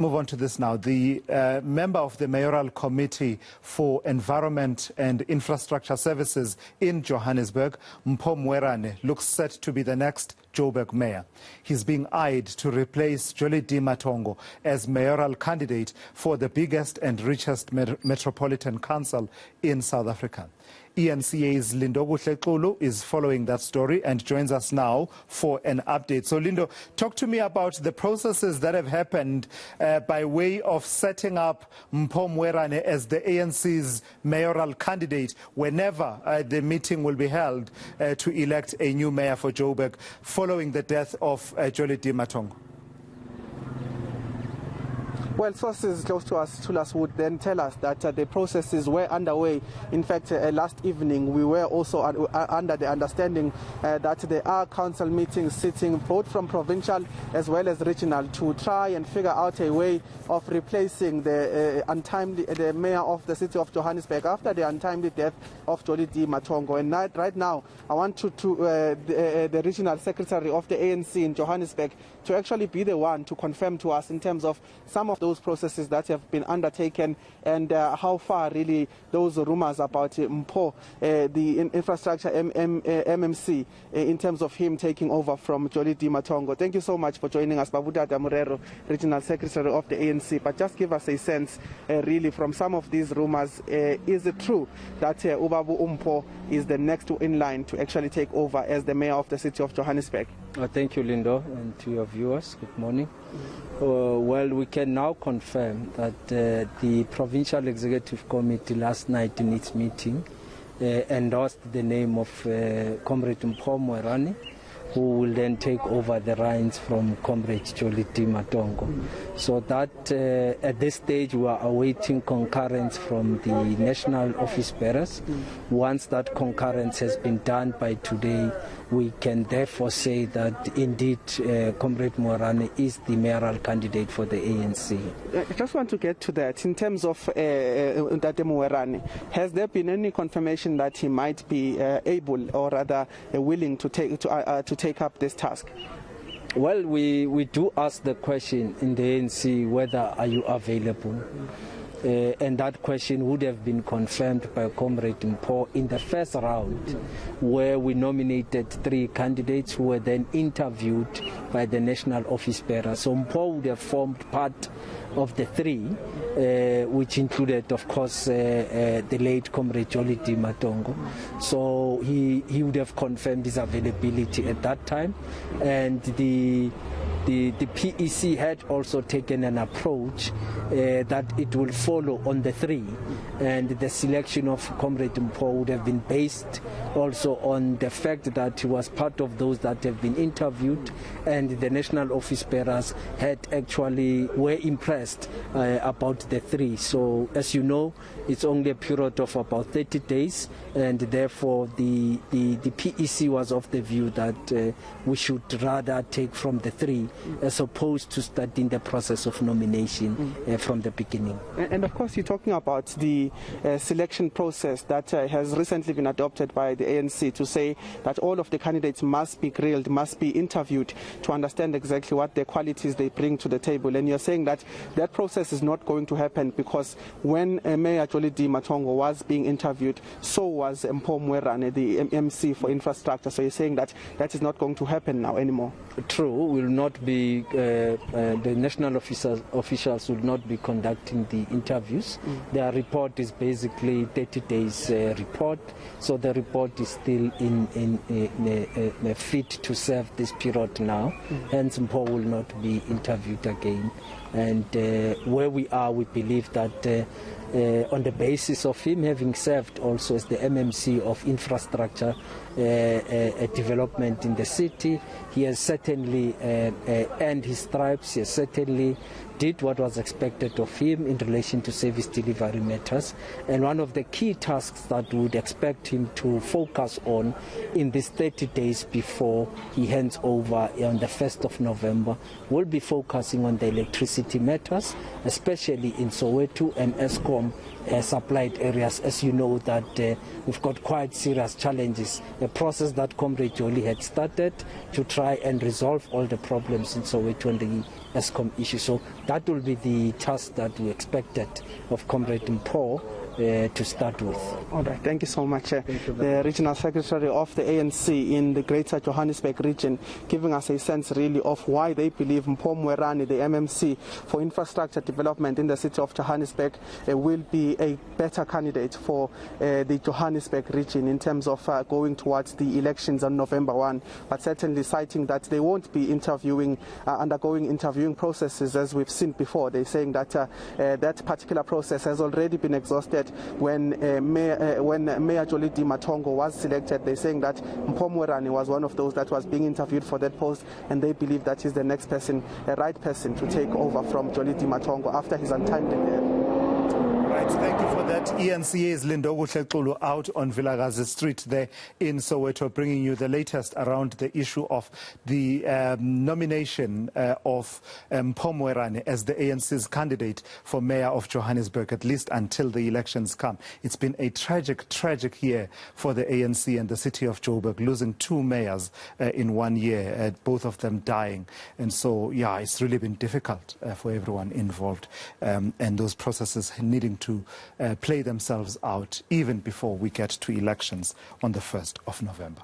Move on to this now. The member of the Mayoral Committee for Environment and Infrastructure Services in Johannesburg, Morero, looks set to be the next Joburg mayor. He's being eyed to replace Jolie Matongo as mayoral candidate for the biggest and richest metropolitan council in South Africa. eNCA's Lindokuhle Xulu is following that story and joins us now for an update. So Lindo, talk to me about the processes that have happened by way of setting up Morero as the ANC's mayoral candidate whenever the meeting will be held to elect a new mayor for Joburg following the death of Jolie Matongo. Well, sources close to us would then tell us that the processes were underway. In fact, last evening we were also under the understanding that there are council meetings sitting both from provincial as well as regional to try and figure out a way of replacing the mayor of the city of Johannesburg after the untimely death of Jolie Matongo. And right now, I want the regional secretary of the ANC in Johannesburg to actually be the one to confirm to us in terms of some of those processes that have been undertaken and how far really those rumors about Mpo, the infrastructure MMC, in terms of him taking over from Jolie Matongo. Thank you so much for joining us, Dada Morero, Regional Secretary of the ANC. But just give us a sense, really, from some of these rumors, is it true that Ubabu Mpo is the next in line to actually take over as the mayor of the city of Johannesburg? Thank you, Lindo, and to your viewers. Good morning. Well, we can now confirm that the Provincial Executive Committee last night in its meeting endorsed the name of Comrade Morero, who will then take over the reins from Comrade Jolie Matongo. So that at this stage we are awaiting concurrence from the national office bearers. Once that concurrence has been done by today, we can therefore say that indeed Comrade Morero is the mayoral candidate for the ANC. I just want to get to that. In terms of Dada Morero, has there been any confirmation that he might be able or rather willing to take up this task? Well, we do ask the question in the ANC, whether are you available? And that question would have been confirmed by Comrade Mpo in the first round, where we nominated 3 candidates who were then interviewed by the national office bearer. So Mpo would have formed part of the 3, which included, of course, the late Comrade Jolie Matongo. So he would have confirmed his availability at that time, and the PEC had also taken an approach that it will follow on the 3, and the selection of Comrade Mpo would have been based also on the fact that he was part of those that have been interviewed, and the national office bearers were impressed about the 3. So as you know, it's only a period of about 30 days, and therefore the PEC was of the view that we should rather take from the 3 as opposed to starting the process of nomination from the beginning. And of course, you're talking about the selection process that has recently been adopted by the ANC to say that all of the candidates must be grilled, must be interviewed to understand exactly what their qualities they bring to the table. And you're saying that that process is not going to happen because when Mayor Jolie Matongo was being interviewed, so was Morero, the MC for infrastructure. So you're saying that that is not going to happen now anymore? True, will not be. The national officials will not be conducting the interviews. Their report is basically 30 days report, so the report is still in fit to serve this period now. Hence, Mpo will not be interviewed again. And where we are, we believe that on the basis of him having served also as the MMC of infrastructure development in the city, he has certainly earned his stripes. He has certainly did what was expected of him in relation to service delivery matters. And one of the key tasks that we would expect him to focus on in these 30 days before he hands over on the 1st of November will be focusing on the electricity matters, especially in Soweto and Eskom supplied areas. As you know that we've got quite serious challenges, a process that Comrade Jolie had started to try and resolve all the problems in Soweto and the Eskom issue. So that will be the task that we expected of Comrade Mpho to start with. All right, thank you so much. The Regional Secretary of the ANC in the Greater Johannesburg region, giving us a sense really of why they believe Mpho Mwerane, the MMC for infrastructure development in the city of Johannesburg, will be a better candidate for the Johannesburg region in terms of going towards the elections on November 1, but certainly citing that they won't be undergoing interviewing processes as we've seen before. They're saying that that particular process has already been exhausted when Mayor Jolidi Matongo was selected. They're saying that Mpho Mwerane was one of those that was being interviewed for that post, and they believe that he's the next person, the right person to take over from Jolidi Matongo after his untimely death. Right, thank you for that. eNCA's Lindokuhle Xulu out on Vilakazi Street there in Soweto, bringing you the latest around the issue of the nomination of Mpho Mwerane as the ANC's candidate for mayor of Johannesburg, at least until the elections come. It's been a tragic year for the ANC and the city of Joburg, losing 2 mayors in 1 year, both of them dying. And so, yeah, it's really been difficult for everyone involved, and those processes needing to play themselves out even before we get to elections on the 1st of November.